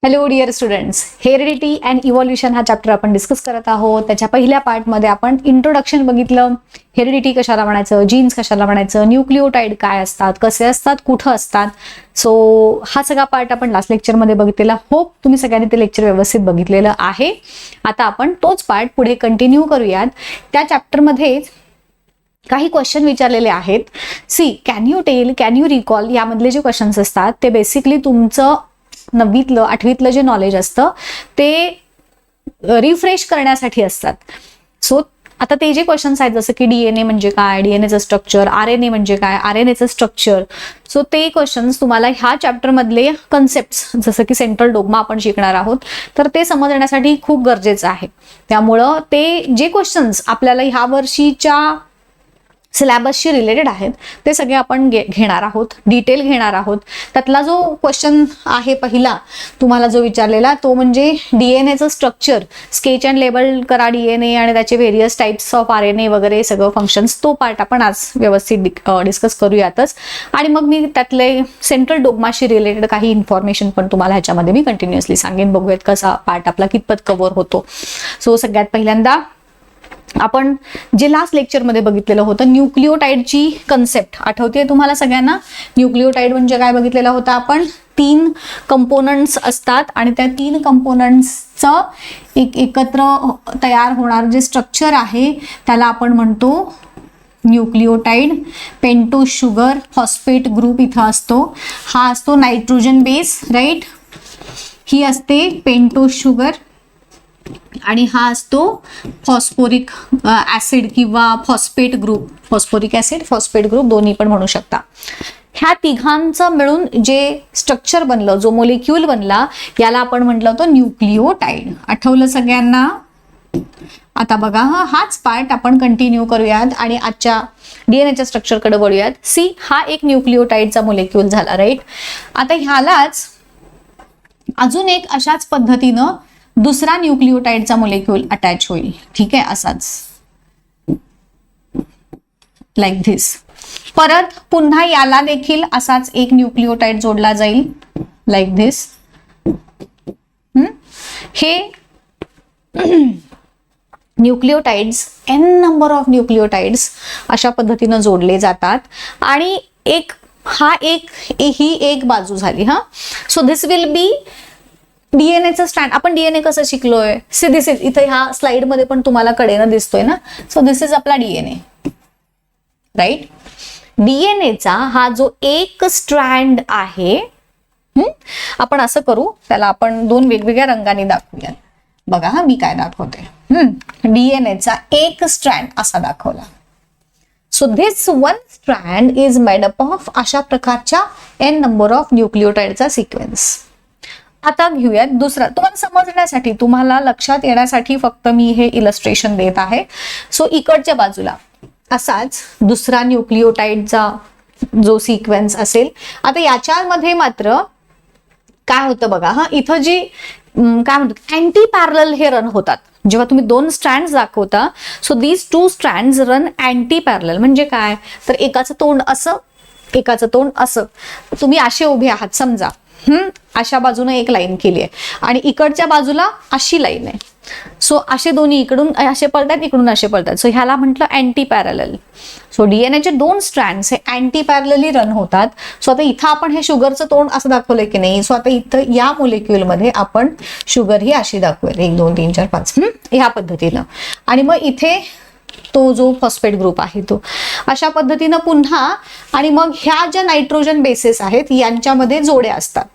Hello dear students, heredity and evolution हा chapter आपण discuss करत आहोत. त्याच्या पहिल्या पार्टमध्ये आपण इंट्रोडक्शन बघितलं. हेरिडिटी कशाला म्हणायचं, जीन्स कशाला म्हणायचं, न्यूक्लिओटाइड काय असतात, कसे असतात, कुठं असतात. सो हा सगळा पार्ट आपण लास्ट लेक्चरमध्ये बघितलेला. होप तुम्ही सगळ्यांनी ते लेक्चर व्यवस्थित बघितलेलं आहे. आता आपण तोच पार्ट पुढे कंटिन्यू करूयात. त्या चॅप्टरमध्ये काही क्वेश्चन विचारलेले आहेत. See can you tell, can you recall, यामधले जे क्वेश्चन्स असतात ते बेसिकली तुमचं 9वीतलं 8वीतलं जे नॉलेज असतं ते रिफ्रेश करण्यासाठी असतात. सो आता ते जे क्वेश्चन्स आहेत, जसं की डीएनए म्हणजे काय, डीएनएचं स्ट्रक्चर, आरएनए म्हणजे काय, आरएनएचं स्ट्रक्चर. सो ते क्वेश्चन्स तुम्हाला ह्या चॅप्टरमधले कन्सेप्ट, जसं की सेंट्रल डोग्मा आपण शिकणार आहोत, तर ते समजण्यासाठी खूप गरजेचं आहे. त्यामुळं ते जे क्वेश्चन्स आपल्याला ह्या वर्षीच्या सिलेबसशी रिलेटेड आहेत ते सगळे आपण घेणार आहोत, डिटेल घेणार आहोत. त्यातला जो क्वेश्चन आहे पहिला तुम्हाला जो विचारलेला, तो म्हणजे डीएनएचं स्ट्रक्चर, स्केच अँड लेबल करा डीएनए आणि त्याचे व्हेरियस टाइप्स ऑफ आरएनए वगैरे सगळं फंक्शन्स. तो पार्ट आपण आज व्यवस्थित डिस्कस करूयातच. आणि मग मी त्यातले सेंट्रल डोग्माशी रिलेटेड काही इन्फॉर्मेशन पण तुम्हाला ह्याच्यामध्ये मी कंटिन्युअसली सांगेन. बघूयात कसा पार्ट आपला कितपत कव्हर होतो. सो सगळ्यात पहिल्यांदा आपण जे लास्ट लेक्चरमध्ये बघितलेलं होतं, न्यूक्लिओटाइडची कन्सेप्ट आठवते तुम्हाला सगळ्यांना? न्यूक्लिओटाइड म्हणजे काय बघितलेलं होतं आपण? 3 कंपोनंट्स असतात आणि त्या 3 कंपोनंट्सचं एकत्र तयार होणार जे स्ट्रक्चर आहे त्याला आपण म्हणतो न्यूक्लिओटाइड. पेंटोज शुगर, फॉस्फेट ग्रुप इथं असतो. हा असतो नायट्रोजन बेस, राईट. ही असते पेंटोज शुगर आणि हा असतो फॉस्फोरिक ऍसिड किंवा phosphate group. Phosphoric acid, phosphate group दोन्ही पण म्हणू शकता. ह्या तिघांचं मिळून जे स्ट्रक्चर बनलं, जो मोलिक्यूल बनला, याला आपण म्हटलं होतं न्यूक्लिओटाइड. आठवलं सगळ्यांना? आता बघा, हाच पार्ट आपण कंटिन्यू करूयात आणि आजच्या डीएनएच्या स्ट्रक्चरकडे वळूयात. सी, हा एक न्यूक्लिओटाइडचा मोलिक्यूल झाला, राईट. आता ह्यालाच अजून एक अशाच पद्धतीनं दुसरा न्यूक्लिओटाइडचा मोलिक्यूल अटॅच होईल. ठीक आहे, असाच लाईक धिस. परत पुन्हा याला देखील असाच एक न्यूक्लिओटाइड जोडला जाईल, लाईक धिस. हे nucleotides, n number of nucleotides अशा पद्धतीनं जोडले जातात. आणि ही एक बाजू झाली. सो दिस विल बी डीएनएचं स्ट्रँड. आपण डीएनए कसं शिकलोय? दिस इज, इथे ह्या स्लाइड मध्ये पण तुम्हाला कडेनं दिसतोय ना. सो दिस इज आपला डीएनए, राईट. डीएनएचा हा जो एक स्ट्रँड आहे, आपण असं करू, त्याला आपण 2 वेगवेगळ्या रंगाने दाखवूयात. बघा, मी काय दाखवते. डीएनएचा एक स्ट्रँड असा दाखवला. So this 1 strand is made up of अशा प्रकारच्या n नंबर ऑफ न्यूक्लिओटाइडचा सिक्वेन्स. आता घेऊयात दुसरा. तुम्हाला समजण्यासाठी, तुम्हाला लक्षात येण्यासाठी फक्त मी हे इलस्ट्रेशन देत आहे. सो इकडच्या बाजूला असाच दुसरा न्यूक्लिओटाइडचा जो सिक्वेन्स असेल. आता याच्यामध्ये मात्र काय होतं बघा, इथं जी काय म्हणतात, अँटी पॅरलल हे रन होतात जेव्हा तुम्ही 2 स्ट्रँड्स दाखवता. So these 2 strands run anti parallel. म्हणजे काय, तर एकाचं तोंड असं, एकाचं तोंड असं. तुम्ही असे उभे आहात समजा, अशा बाजूने एक लाईन केली आहे आणि इकडच्या बाजूला अशी लाईन आहे. सो असे दोन्ही इकडून असे पळतात, इकडून असे पळतात. सो ह्याला म्हटलं अँटी पॅरलल. सो डीएनएचे 2 स्ट्रँड्स हे अँटी पॅरलली रन होतात. सो आता इथं आपण हे शुगरचं तोंड असं दाखवलंय की नाही. सो आता इथं या मोलिक्यूलमध्ये आपण शुगर ही अशी दाखवेल, 1 2 3 4 5 ह्या पद्धतीनं. आणि मग इथे तो जो फॉस्फेट ग्रुप आहे तो अशा पद्धतीनं पुन्हा. आणि मग ह्या ज्या नायट्रोजन बेसेस आहेत यांच्यामध्ये जोड्या असतात.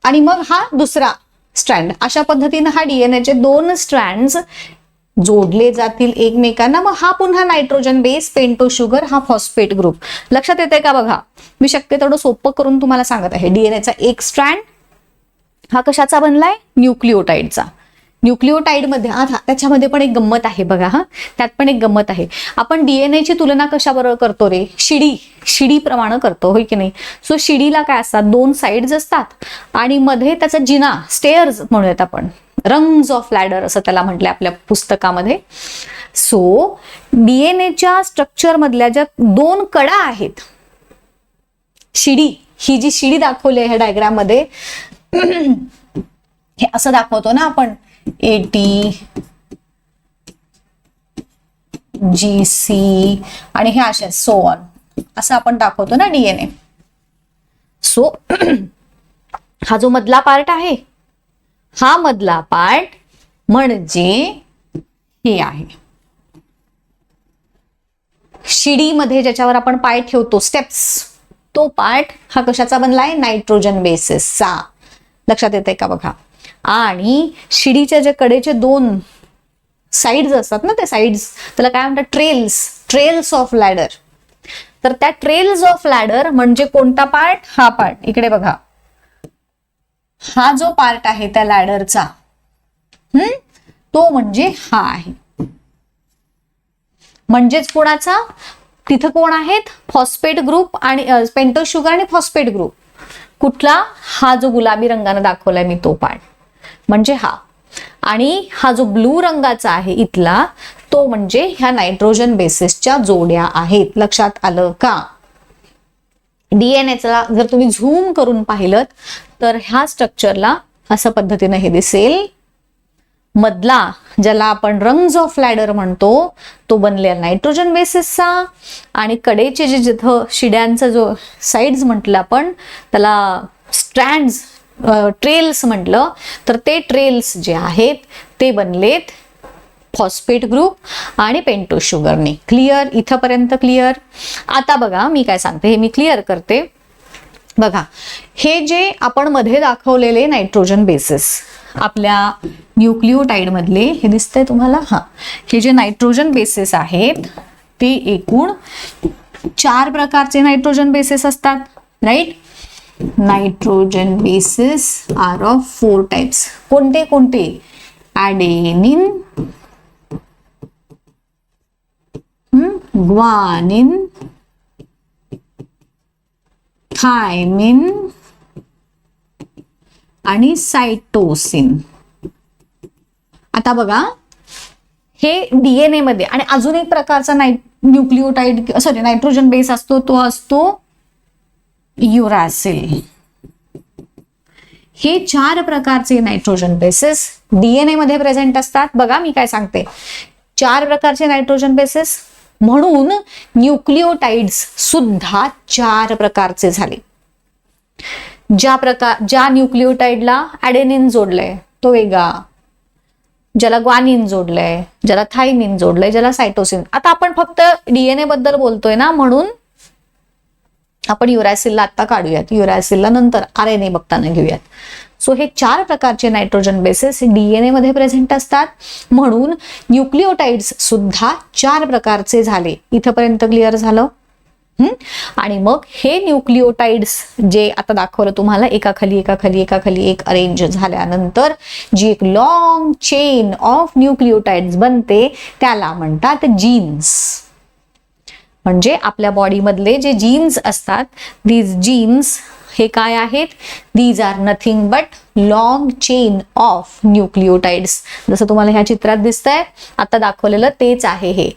आणि मग हा दुसरा स्ट्रँड, अशा पद्धतीनं हा डीएनएचे 2 स्ट्रँड्स जोडले जातील एकमेकांना. मग हा पुन्हा नायट्रोजन बेस, पेंटो शुगर, हा फॉस्फेट ग्रुप. लक्षात येते का? बघा, मी शक्य तेवढं सोपं करून तुम्हाला सांगत आहे. डीएनएचा एक स्ट्रँड हा कशाचा बनलाय? न्यूक्लिओटाइडचा. न्यूक्लिओटाइडमध्ये त्याच्यामध्ये पण एक गंमत आहे बघा. त्यात पण एक गंमत आहे. आपण डीएनएची तुलना कशाबरोबर करतो रे? शिडी प्रमाणे करतो, होय की नाही? सो शिडीला काय असतात? 2 साइड्स असतात आणि मध्ये त्याचा जिना, स्टेअर्स म्हणूयात आपण, रंग्स ऑफ लॅडर असं त्याला म्हटलंय आपल्या पुस्तकामध्ये. सो डीएनएच्या स्ट्रक्चर मधल्या ज्या 2 कडा आहेत, शिडी, ही जी शिडी दाखवली आहे ह्या डायग्राम मध्ये, हे असं दाखवतो ना आपण, ATGC आणि हे असे सो ऑन, असं आपण दाखवतो ना DNA. सो हा जो मधला पार्ट आहे, हा मधला पार्ट म्हणजे हे आहे शिडीमध्ये ज्याच्यावर आपण पाय ठेवतो, स्टेप्स, तो पार्ट हा कशाचा बनलाय, नायट्रोजन बेसिसचा. लक्षात येते का बघा. आणि शिडीच्या जे कडेचे 2 साइड्स असतात ना, ते साइड्स त्याला काय म्हणतात, ट्रेल्स ऑफ लॅडर. तर त्या ट्रेल्स ऑफ लॅडर म्हणजे कोणता पार्ट, हा पार्ट. इकडे बघा, हा जो पार्ट आहे त्या लॅडरचा, तो म्हणजे हा आहे. म्हणजेच कोणाचा, तिथं कोण आहेत, फॉस्फेट ग्रुप आणि पेंटोज शुगर आणि फॉस्फेट ग्रुप. कुठला, हा जो गुलाबी रंगाने दाखवलाय मी तो पार्ट म्हणजे हा. आणि हा जो ब्लू रंगाचा आहे इथला, तो म्हणजे ह्या नायट्रोजन बेसिसच्या जोड्या आहेत. लक्षात आलं का. डीएनएचा जर तुम्ही झूम करून पाहिलं तर ह्या स्ट्रक्चरला अशा पद्धतीने हे दिसेल. मधला ज्याला आपण रंग्स ऑफ लॅडर म्हणतो, तो बनलेला नायट्रोजन बेसिसचा. आणि कडेचे जे जिथं शिड्यांचा जो साइड्स म्हटलं आपण, त्याला स्ट्रँड्स, ट्रेल्स म्हटलं, तर ते ट्रेल्स जे आहेत ते बनलेत फॉस्फेट ग्रुप आणि पेंटोज शुगरने. क्लिअर, इथपर्यंत क्लिअर. आता बघा मी काय सांगते, हे मी क्लिअर करते. बघा, हे जे आपण मध्ये दाखवलेले नायट्रोजन बेसिस आपल्या न्यूक्लिओटाइड मधले, हे दिसतंय तुम्हाला, हा, हे जे नायट्रोजन बेसिस आहेत ते एकूण 4 प्रकारचे नायट्रोजन बेसिस असतात, right. Nitrogen bases are of 4 types. कोणते कोणते, ॲडेनिन, ग्वानिन, थायमिन आणि सायटोसिन. आता बघा, हे डीएनए मध्ये आणि अजून एक प्रकारचा न्यूक्लिओटाइड सॉरी नायट्रोजन बेस असतो, तो असतो युरॅसिल. हे 4 प्रकारचे नायट्रोजन बेसिस डीएनए मध्ये प्रेझेंट असतात. बघा मी काय सांगते, 4 प्रकारचे नायट्रोजन बेसिस, म्हणून न्यूक्लिओटाइड्स सुद्धा 4 प्रकारचे झाले. ज्या न्यूक्लिओटाइडला ॲडेनिन जोडलंय तो वेगळा, ज्याला ग्वानिन जोडलंय, ज्याला थायमिन जोडलंय, ज्याला सायटोसिन. आता आपण फक्त डीएनए बद्दल बोलतोय ना, म्हणून आपण युरॅसिलला आता काढूयात, युरॅसिलला नंतर आरएनए बघताना घेऊयात. सो हे 4 प्रकारचे नायट्रोजन बेसिस डीएनए मध्ये प्रेझेंट असतात, म्हणून न्यूक्लिओटाइड्स सुद्धा 4 प्रकारचे झाले. इथपर्यंत क्लिअर झालं. आणि मग हे न्यूक्लिओटाइड्स जे आता दाखवलं तुम्हाला, एकाखाली एक अरेंज झाल्यानंतर जी एक लॉंग चेन ऑफ न्यूक्लिओटाइड्स बनते, त्याला म्हणतात जीन्स. म्हणजे आपल्या बॉडीमधले जे जीन्स असतात, दीज जीन्स हे काय आहेत, these are nothing but long chain of nucleotides. जसं तुम्हाला ह्या चित्रात दिसतंय, आता दाखवलेलं तेच आहे हे.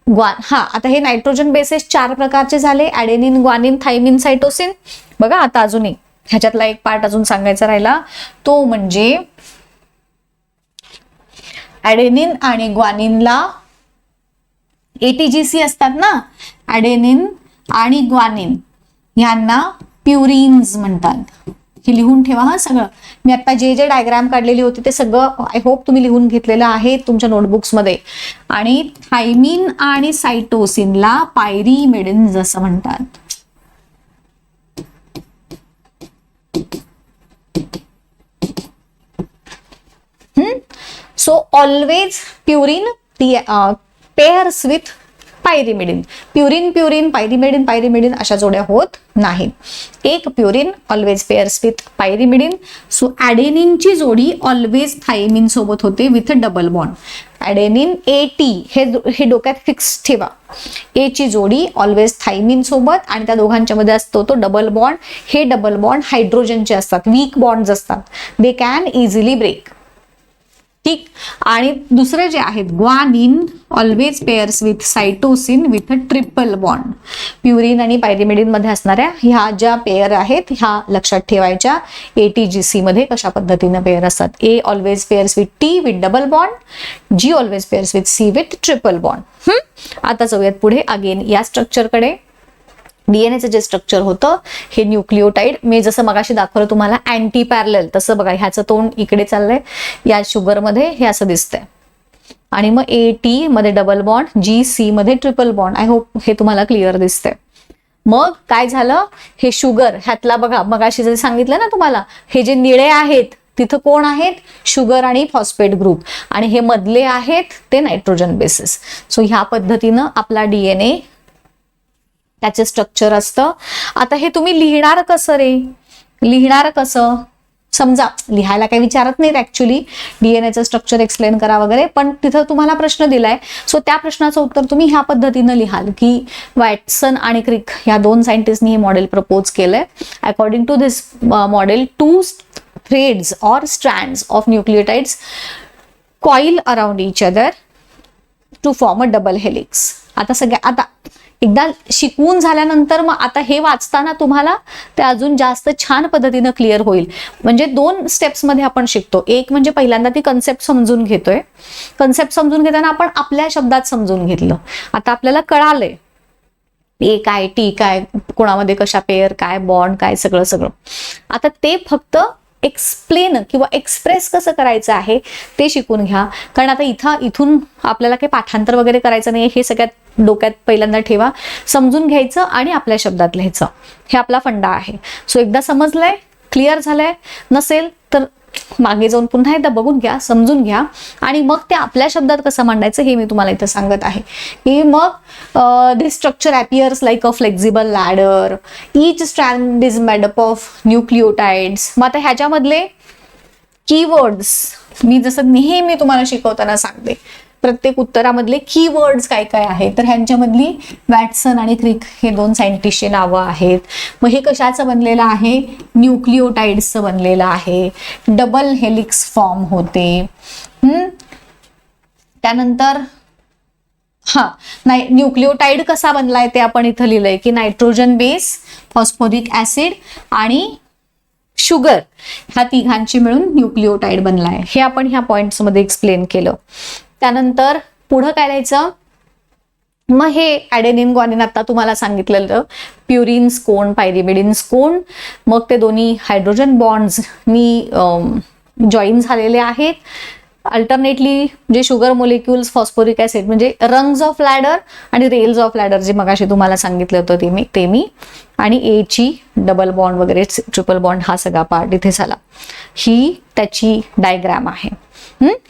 आता हे नायट्रोजन बेसिस 4 प्रकारचे झाले, ॲडेनिन, ग्वानिन, थायमिन, सायटोसिन. बघा आता अजून एक ह्याच्यातला एक पार्ट अजून सांगायचा राहिला, तो म्हणजे ॲडेनिन आणि ग्वानिनला ATGC असतात ना, ॲडेनिन आणि ग्वानिन यांना प्युरिन्स म्हणतात. हे लिहून ठेवा हा सगळं. मी आता जे डायग्राम काढलेली होती ते सगळं आय होप तुम्ही लिहून घेतलेलं आहे तुमच्या नोटबुक्स मध्ये. आणि थायमिन आणि सायटोसिनला पायरिमिडिन्स असं म्हणतात. So always purine pairs with pyrimidine. Purine pyrimidine अशा जोड्या होत नाहीत. एक purine always pairs with pyrimidine. So ॲडेनिनची जोडी ऑलवेज थायमिन सोबत होते with double bond. Adenine AT हे डोक्यात फिक्स ठेवा. A ची जोडी ऑलवेज थायमिन सोबत आणि त्या दोघांच्या मध्ये असतो तो डबल बॉन्ड. हे डबल बॉन्ड हायड्रोजनचे असतात, वीक बॉन्ड्स असतात, दे कॅन इझिली ब्रेक. ठीक. आणि दुसरे जे आहेत guanine always pairs with cytosine with a triple bond. Purine आणि पायरिमिडिन मध्ये असणाऱ्या ह्या ज्या पेअर आहेत ह्या लक्षात ठेवायच्या. ATGC मध्ये कशा पद्धतीने पेअर असतात. A always pairs with T with double bond, G always pairs with C with triple bond. आता जाऊयात पुढे अगेन या स्ट्रक्चरकडे. डीएनएचं जे स्ट्रक्चर होतं हे न्यूक्लिओटाइड, मी जसं मगाशी दाखवलं तुम्हाला अँटी पॅरलल, तसं बघा ह्याचं तोंड इकडे चाललंय, या शुगरमध्ये हे असं दिसतंय. आणि मग AT मध्ये डबल बॉन्ड, GC मध्ये ट्रिपल बॉन्ड. आय होप हे तुम्हाला क्लिअर दिसतंय. मग काय झालं, हे शुगर ह्यातला बघा मगाशी जे सांगितलं ना तुम्हाला, हे जे निळे आहेत तिथं कोण आहेत, शुगर आणि फॉस्फेट ग्रुप, आणि हे मधले आहेत ते नायट्रोजन बेसिस. सो ह्या पद्धतीनं आपला डीएनए त्याचे स्ट्रक्चर असतं. आता हे तुम्ही लिहिणार कसं रे, लिहिणार कसं, समजा लिहायला काही विचारत नाहीत ऍक्च्युली, डीएनएचं स्ट्रक्चर एक्सप्लेन करा वगैरे, पण तिथं तुम्हाला प्रश्न दिलाय. सो त्या प्रश्नाचं उत्तर तुम्ही ह्या पद्धतीनं लिहाल की वॅटसन आणि क्रिक या दोन सायंटिस्टनी हे मॉडेल प्रपोज केलंय. According to this model 2 threads or strands of nucleotides coil around each other to form a double helix. आता एकदा शिकवून झाल्यानंतर मग आता हे वाचताना तुम्हाला ते अजून जास्त छान पद्धतीनं क्लिअर होईल. म्हणजे 2 स्टेप्स मध्ये आपण शिकतो. एक म्हणजे पहिल्यांदा ती कन्सेप्ट समजून घेतोय. कन्सेप्ट समजून घेताना आपण आपल्या शब्दात समजून घेतलं. आता आपल्याला कळालंय ए काय, टी काय, कोणामध्ये कशा पेअर काय, बॉन्ड काय, सगळं. आता ते फक्त एक्सप्लेन किंवा एक्सप्रेस कसं करायचं आहे ते शिकून घ्या. कारण आता इथून आपल्याला काही पाठांतर वगैरे करायचं नाही, हे सगळ्यात डोक्यात पहिल्यांदा ठेवा. समजून घ्यायचं आणि आपल्या शब्दात लिहायचं, हे आपला फंडा आहे. सो एकदा समजलंय, क्लिअर झालंय, नसेल तर मागे जाऊन पुन्हा एकदा बघून घ्या, समजून घ्या, आणि मग ते आपल्या शब्दात कसं मांडायचं हे मी तुम्हाला इथं सांगत आहे. की मग this structure appears like a flexible ladder, each strand is made up of nucleotides. मग आता ह्याच्यामधले कीवर्ड्स मी जसं नेहमी तुम्हाला शिकवताना सांगते, प्रत्येक उत्तरामधले कीवर्ड्स काय काय आहेत, तर ह्यांच्यामधली वॅटसन आणि क्रिक हे 2 सायंटिस्टची नावं आहेत. मग हे कशाचं बनलेलं आहे, न्यूक्लिओटाइड्सचं बनलेलं आहे. डबल हेलिक्स फॉर्म होते. त्यानंतर नाही, न्यूक्लिओटाइड कसा बनलाय ते आपण इथं लिहिलंय की नायट्रोजन बेस, फॉस्फोरिक ऍसिड आणि शुगर ह्या तिघांची मिळून न्यूक्लिओटाइड बनलाय. हे आपण ह्या पॉइंट्स मध्ये एक्सप्लेन केलं. त्यानंतर पुढं काय लिहायचं, मग हे ॲडेनिन ग्वानिन आता तुम्हाला सांगितलेलं प्युरिन्स कोण, पायरिमिडिन्स कोण, मग ते दोन्ही हायड्रोजन बॉन्ड्सनी जॉईन झालेले आहेत. अल्टरनेटली जे शुगर मोलिक्युल्स, फॉस्फोरिक ऍसिड म्हणजे रंग्स ऑफ लॅडर आणि रेल्स ऑफ लॅडर जे मगाशी तुम्हाला सांगितलं होतं ते मी आणि एची डबल बॉन्ड वगैरे ट्रिपल बॉन्ड हा सगळा पार्ट इथे झाला. ही त्याची डायग्राम आहे.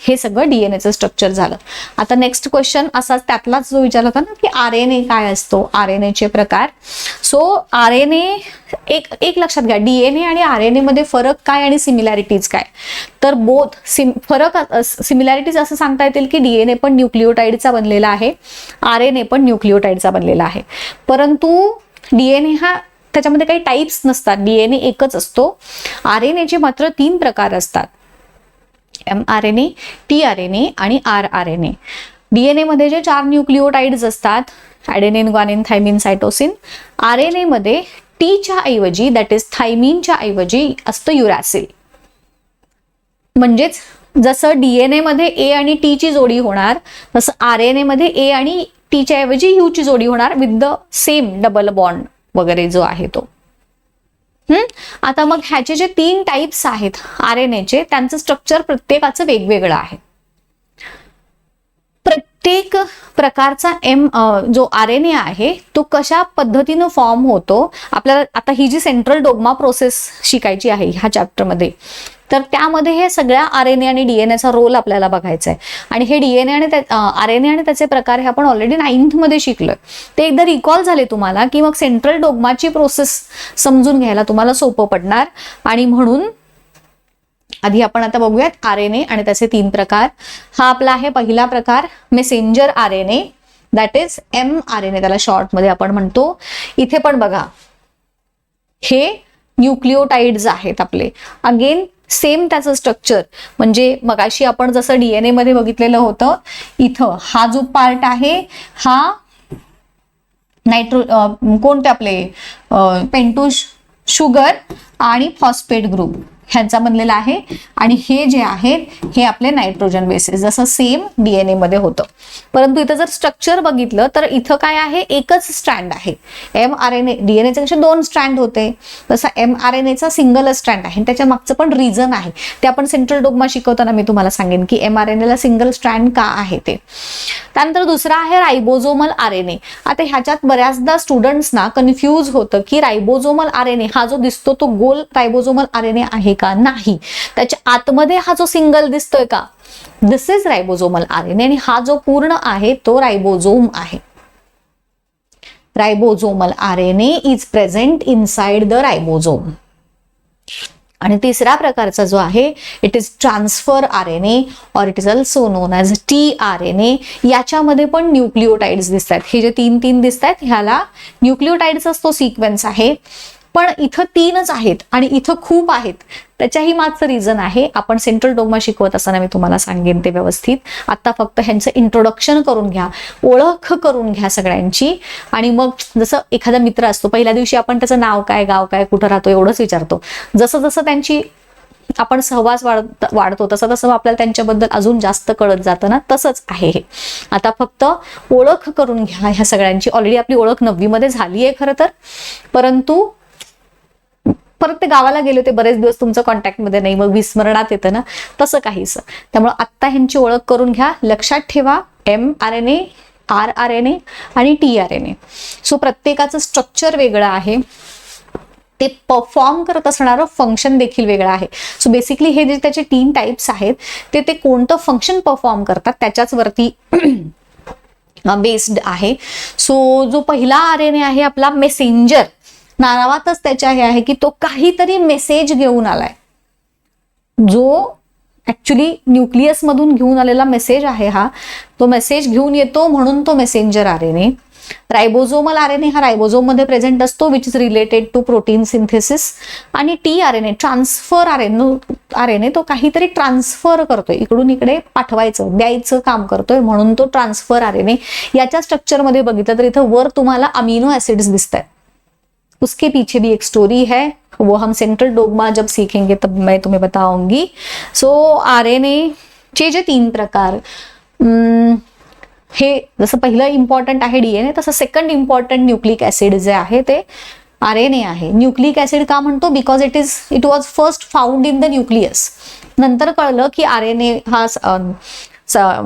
हे सगळं डीएनएचं स्ट्रक्चर झालं. आता नेक्स्ट क्वेश्चन असाच त्यातलाच जो विचारला होता ना की आरएनए काय असतो, आरएनएचे प्रकार. सो आरएनए एक लक्षात घ्या, डीएनए आणि आरएनए मध्ये फरक काय आणि सिमिलॅरिटीज काय. तर बोथ फरक सिमिलॅरिटीज असं सांगता येतील की डीएनए पण न्यूक्लिओटाइडचा बनलेला आहे, आरएनए पण न्यूक्लिओटाइडचा बनलेला आहे. परंतु डीएनए हा त्याच्यामध्ये काही टाइप्स नसतात, डीएनए एकच असतो. आरएनएचे मात्र 3 प्रकार असतात, mRNA, tRNA आणि rRNA. डीएनए मध्ये जे 4 न्यूक्लिओटाइड्स असतात, ॲडेनिन, ग्वानिन, थायमिन, सायटोसिन. आरएनए मध्ये टीच्या ऐवजी, दॅट इज थायमिनच्या ऐवजी असतं युरॅसिल. म्हणजेच जसं डीएनए मध्ये ए आणि टी ची जोडी होणार, तसं आरएनए मध्ये ए आणि टीच्या ऐवजी यू ची जोडी होणार with the same double bond वगैरे जो आहे तो. आता मग ह्याचे जे 3 टाइप्स आहेत आरएनएचे, त्यांचं स्ट्रक्चर प्रत्येकाचं वेगवेगळं आहे. प्रत्येक प्रकारचा जो आरएनए आहे तो कशा पद्धतीनं फॉर्म होतो, आपल्याला आता ही जी सेंट्रल डोग्मा प्रोसेस शिकायची आहे ह्या चॅप्टरमध्ये, तर त्यामध्ये हे सगळ्या आरएनए आणि डीएनएचा रोल आपल्याला बघायचा आहे. आणि हे डीएनए आणि आरएनए आणि त्याचे प्रकार हे आपण ऑलरेडी 9th मध्ये शिकलोय. ते एकदा रिकॉल झाले तुम्हाला की मग सेंट्रल डोग्माची प्रोसेस समजून घ्यायला तुम्हाला सोपं पडणार. आणि म्हणून आधी आपण आता बघूयात आरएनए आणि त्याचे 3 प्रकार. हा आपला आहे पहिला प्रकार, messenger RNA, that is mRNA त्याला शॉर्ट मध्ये आपण म्हणतो. इथे पण बघा हे न्यूक्लिओटाइड्स आहेत आपले. अगेन सेम त्याचं स्ट्रक्चर, म्हणजे मगाशी आपण जसं DNA मध्ये बघितलेलं होतं, इथं हा जो पार्ट आहे हा कोणते आपले पेंटोज शुगर आणि फॉस्फेट ग्रुप ह्यांचा बनलेला आहे, आणि हे जे आहेत हे आपले नायट्रोजन बेसेस, जसं सेम DNA मध्ये होतं. परंतु इथं जर स्ट्रक्चर बघितलं तर इथं काय आहे, एकच स्ट्रँड आहे. mRNA, DNA चे कसे 2 स्ट्रँड होते, तसा mRNA चा सिंगल स्ट्रँड आहे. त्याच्या मागचं पण रिझन आहे, ते आपण सेंट्रल डोग्मा शिकवताना मी तुम्हाला सांगेन की mRNA ला सिंगल स्ट्रँड का आहे ते. त्यानंतर दुसरा आहे रायबोझोमल RNA. आता ह्याच्यात बऱ्याचदा स्टुडंट्सना कन्फ्यूज होतं की रायबोझोमल RNA हा जो दिसतो तो गोल रायबोझोमल RNA आहे का, नाही, त्याच्या आतमध्ये हा जो सिंगल दिसतोय का, दिस इज रायबोझोमल RNA, आणि हा जो पूर्ण आहे तो रायबोझोम आहे. रायबोझोमल RNA is present inside the ribosome. आणि तिसरा प्रकारचा जो आहे इट इज ट्रान्सफर RNA और it is also non as tRNA. याच्यामध्ये पण न्यूक्लिओटाइड्स दिसतात. हे जे 3 दिसतात ह्याला न्यूक्लिओटाइड्सचा तो सिक्वेन्स आहे, पण इथं 3च आहेत आणि इथं खूप आहेत. त्याच्याही मागचं रिझन आहे, आपण सेंट्रल डोग्मा शिकवत असताना मी तुम्हाला सांगेन ते व्यवस्थित. आता फक्त ह्यांचं इंट्रोडक्शन करून घ्या, ओळख करून घ्या सगळ्यांची, आणि मग जसं एखादा मित्र असतो, पहिल्या दिवशी आपण त्याचं नाव काय, गाव काय, कुठं राहतो एवढंच विचारतो. जसं जसं त्यांची आपण सहवास वाढतो तसं तसं आपल्याला त्यांच्याबद्दल अजून जास्त कळत जातं ना, तसंच आहे हे. आता फक्त ओळख करून घ्या ह्या सगळ्यांची. ऑलरेडी आपली ओळख 9वी मध्ये झाली आहे खरं तर, परंतु परत ते गावाला गेले होते बरेच दिवस तुमचं कॉन्टॅक्टमध्ये नाही, मग विस्मरणात येतं ना, तसं काहीच. त्यामुळे आत्ता ह्यांची ओळख करून घ्या. लक्षात ठेवा mRNA, rRNA आणि tRNA. सो प्रत्येकाचं स्ट्रक्चर वेगळं आहे, ते परफॉर्म करत असणारं फंक्शन देखील वेगळं आहे. सो बेसिकली हे जे त्याचे 3 टाइप्स आहेत ते कोणतं फंक्शन परफॉर्म करतात त्याच्याच वरती बेस्ड आहे. सो जो पहिला RNA आहे आपला मेसेंजर, नावातच त्याच्या हे आहे की तो काहीतरी मेसेज घेऊन आलाय, जो ऍक्च्युली न्यूक्लियस मधून घेऊन आलेला मेसेज आहे हा, तो मेसेज घेऊन येतो म्हणून तो मेसेंजर RNA. रायबोझोमल RNA हा रायबोझोम मध्ये प्रेझेंट असतो, which is related to protein synthesis. आणि tRNA ट्रान्सफर RNA तो काहीतरी ट्रान्सफर करतोय, इकडून इकडे पाठवायचं, द्यायचं काम करतोय, म्हणून तो ट्रान्सफर RNA. याच्या स्ट्रक्चर मध्ये बघितलं तर इथं वर तुम्हाला अमिनो ऍसिड्स दिसत आहेत. उसके पीछे भी एक स्टोरी है, वो हम सेंट्रल डोग्मा जब सीखेंगे तब मैं तुम्हें बताऊंगी. सो RNA चे जे 3 प्रकार, हे जसं पहिलं इम्पॉर्टंट आहे DNA, तसं सेकंड इम्पॉर्टंट न्यूक्लिक ऍसिड जे आहे ते RNA आहे. न्यूक्लिक ऍसिड का म्हणतो, because it was first found in the nucleus. नंतर कळलं की RNA हा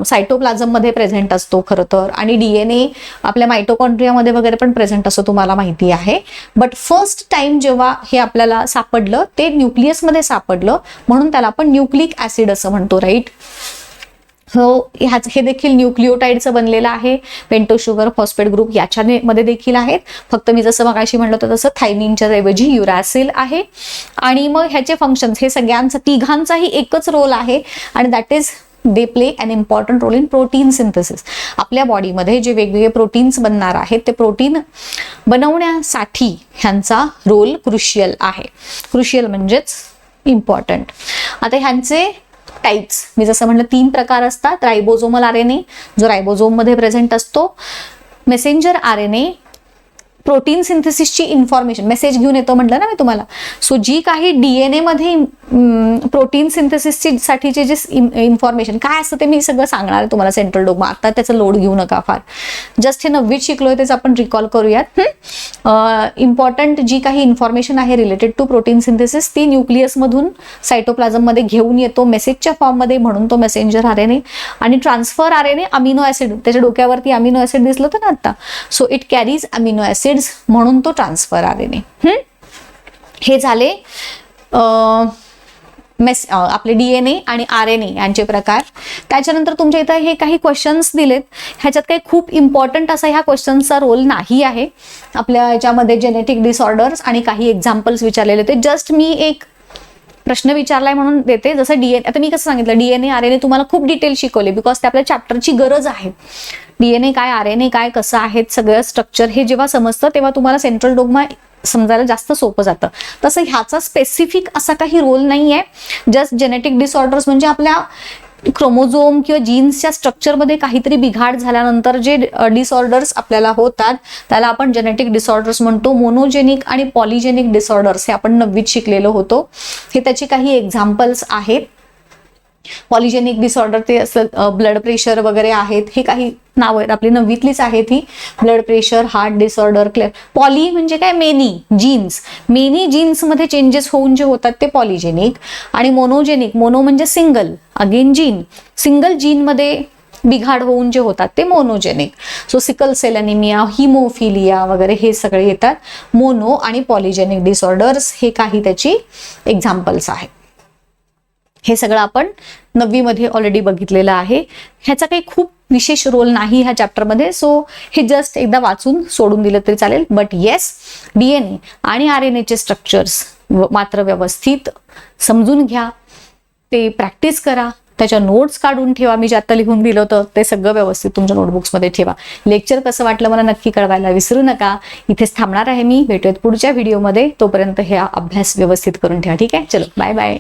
सायटोप्लाझम मध्ये प्रेझेंट असतो खरं तर, आणि DNA आपल्या मायटोकॉन्ड्रियामध्ये वगैरे पण प्रेझेंट असतो, तुम्हाला माहिती आहे. बट फर्स्ट टाइम जेव्हा हे आपल्याला सापडलं ते न्यूक्लियस मध्ये सापडलं, म्हणून त्याला आपण न्यूक्लिक ऍसिड असं म्हणतो, राईट. हे देखील न्यूक्लिओटाइडचं बनलेलं आहे. पेंटोज शुगर, फॉस्फेट ग्रुप याच्यामध्ये देखील आहेत. फक्त मी जसं मगाशी म्हणलं होतं तसं थायमिनच्या ऐवजी युरॅसिल आहे. आणि मग ह्याचे फंक्शन्स, हे सगळ्यांचा तिघांचाही एकच रोल आहे, आणि that is they play an important role in protein synthesis. आपल्या बॉडीमध्ये जे वेगवेगळे प्रोटीन्स बनणार आहेत ते प्रोटीन बनवण्यासाठी ह्यांचा रोल क्रुशियल आहे. क्रुशियल म्हणजेच इम्पॉर्टंट. आता ह्यांचे टाइप्स मी जसं म्हणलं 3 प्रकार असतात. रायबोझोमल RNA जो रायबोझोम मध्ये प्रेझेंट असतो, मेसेंजर RNA प्रोटीन सिंथेसिसची इन्फॉर्मेशन मेसेज घेऊन येतो म्हटलं ना मी तुम्हाला. सो जी काही DNA मध्ये प्रोटीन सिंथेसिसची साठीचे जे इन्फॉर्मेशन काय असतं ते मी सगळं सांगणार आहे तुम्हाला सेंट्रल डोग्मा. आता त्याचं लोड घेऊ नका फार, जस्ट हे 9वीत शिकलोय तेच आपण रिकॉल करूयात. इम्पॉर्टंट जी काही इन्फॉर्मेशन आहे रिलेटेड टू प्रोटीन सिंथेसिस ती न्यूक्लियस मधून सायटोप्लाझम मध्ये घेऊन येतो मेसेजच्या फॉर्म मध्ये, म्हणून तो मेसेंजर RNA. आणि ट्रान्सफर RNA अमिनो ऍसिड, त्याच्या डोक्यावरती अमिनो ऍसिड दिसलं होतं ना आता, so it carries amino acid म्हणून तो ट्रान्सफर RNA. हे झाले आपले DNA आणि RNA यांचे प्रकार. त्याच्यानंतर तुमच्या इथं हे काही क्वेश्चन्स दिलेत, ह्याच्यात काही खूप इम्पॉर्टंट असा ह्या क्वेश्चन्सचा रोल नाही आहे. आपल्या याच्यामध्ये जेनेटिक डिसऑर्डर्स आणि काही एक्झाम्पल्स विचारलेले होते. जस्ट मी एक प्रश्न विचारलाय म्हणून देते. जसं DNA, आता मी कसं सांगितलं DNA RNA तुम्हाला खूप डिटेल शिकवले, बिकॉज ते आपल्या चॅप्टरची गरज आहे. DNA काय, RNA काय, कसं आहे सगळं स्ट्रक्चर हे जेव्हा समजतं तेव्हा तुम्हाला सेंट्रल डोग्मा समजायला जास्त सोपं जातं. तसं ह्याचा स्पेसिफिक असा काही रोल नाही आहे. जस्ट जेनेटिक डिसऑर्डर्स म्हणजे आपल्या क्रोमोझोम किंवा जीन्सच्या स्ट्रक्चरमध्ये काहीतरी बिघाड झाल्यानंतर जे डिसऑर्डर्स आपल्याला होतात त्याला आपण जेनेटिक डिसऑर्डर्स म्हणतो. मोनोजेनिक आणि पॉलिजेनिक डिसऑर्डर्स हे आपण 9वीत शिकलेलो होतो. हे त्याचे काही एक्झाम्पल्स आहेत. पॉलिजेनिक डिसऑर्डर ते असं ब्लड प्रेशर वगैरे आहेत, हे काही नावं आहेत आपली 9वीतलीच आहेत ही. Blood pressure, heart disorder. Poly म्हणजे काय? Many genes. मेनी जीन्समध्ये चेंजेस होऊन जे होतात ते पॉलिजेनिक. आणि मोनोजेनिक, मोनो म्हणजे सिंगल, अगेन जीन, सिंगल जीनमध्ये बिघाड होऊन जे होतात ते monogenic. So sickle cell anaemia, haemophilia वगैरे हे सगळे येतात. मोनो आणि पॉलिजेनिक डिसऑर्डर्स हे काही त्याची एक्झाम्पल्स आहेत. हे सगळं आपण 9वीमध्ये ऑलरेडी बघितलेलं आहे. ह्याचा काही खूप विशेष रोल नाही ह्या चॅप्टरमध्ये. सो हे जस्ट एकदा वाचून सोडून दिलं तरी चालेल. बट येस, DNA आणि RNAचे स्ट्रक्चर्स मात्र व्यवस्थित समजून घ्या, ते प्रॅक्टिस करा, त्याच्या नोट्स काढून ठेवा. मी जे आता लिहून दिलं होतं ते सगळं व्यवस्थित तुमच्या नोटबुक्समध्ये ठेवा. लेक्चर कसं वाटलं मला नक्की कळवायला विसरू नका. इथेच थांबणार आहे मी. भेटूयात पुढच्या व्हिडिओमध्ये. तोपर्यंत हे अभ्यास व्यवस्थित करून ठेवा. ठीक आहे, चलो बाय बाय.